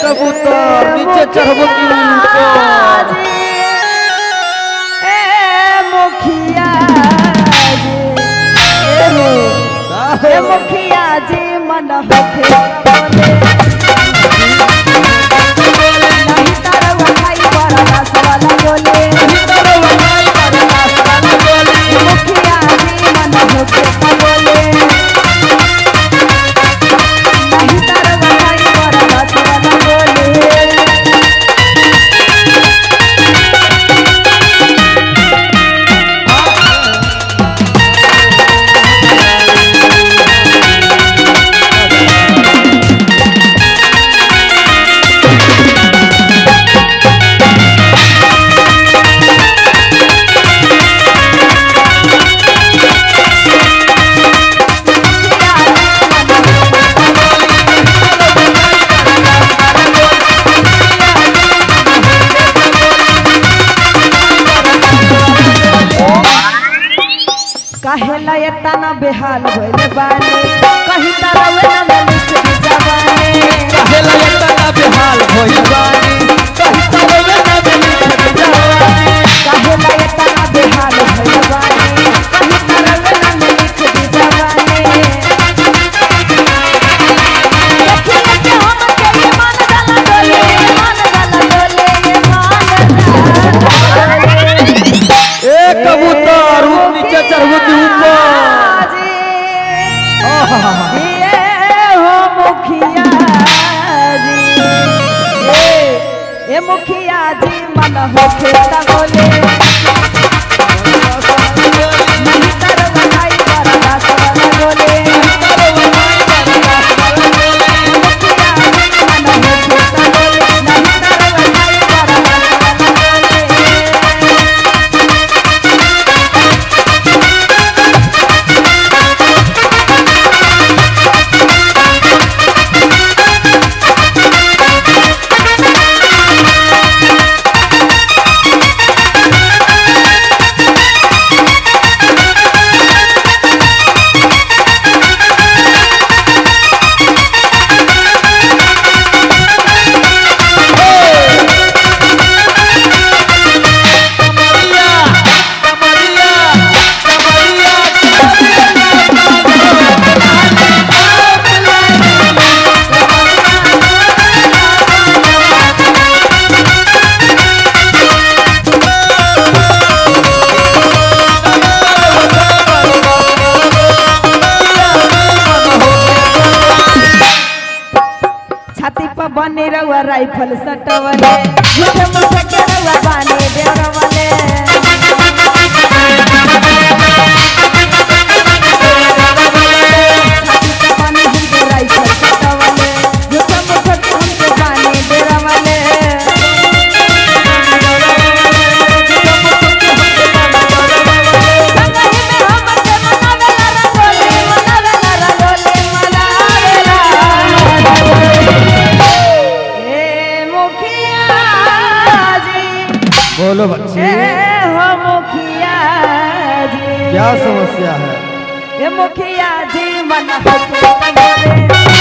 कबूतर नीचे चढ़बो की ऊपर मुखिया जी मुखिया जी मन होखे बोले नहीं तारा वखाई बड़ा रस वाला बोले मुखिया जी मन होखे बोले नहीं तारा वखाई बड़ा रस वाला बोले काहेला एतना बेहाल भइले बानी कहीं तरवे न मिलिस जवानी काहेला एतना बेहाल भइले बानी कहीं तरवे न मिलिस जवानी काहेला एतना बेहाल भइले बानी कहीं तरवे न मिलिस जवानी देखिए के हम के ये मान डाला डोले ये मान ए कबूतर नीचे चढ़बो की ऊपर ये हो मुखिया जी ए मुखिया जी मन होखे ता बोले नहीं तर बनाई बड़ा रस वाला बोले मुखिया जी मन होखे ता बोले नहीं तर बनाई बड़ा रस वाला बोले बने रहुआ राइफल सटवले झूठे मुझे के रहुआ बाने देवरवले बने हिंदू राइफल सटवले झूठे मुझे के हमके बाने देवरवले बोलो बच्चे हो मुखिया जी क्या समस्या है ये मुखिया जी मन होखे बोले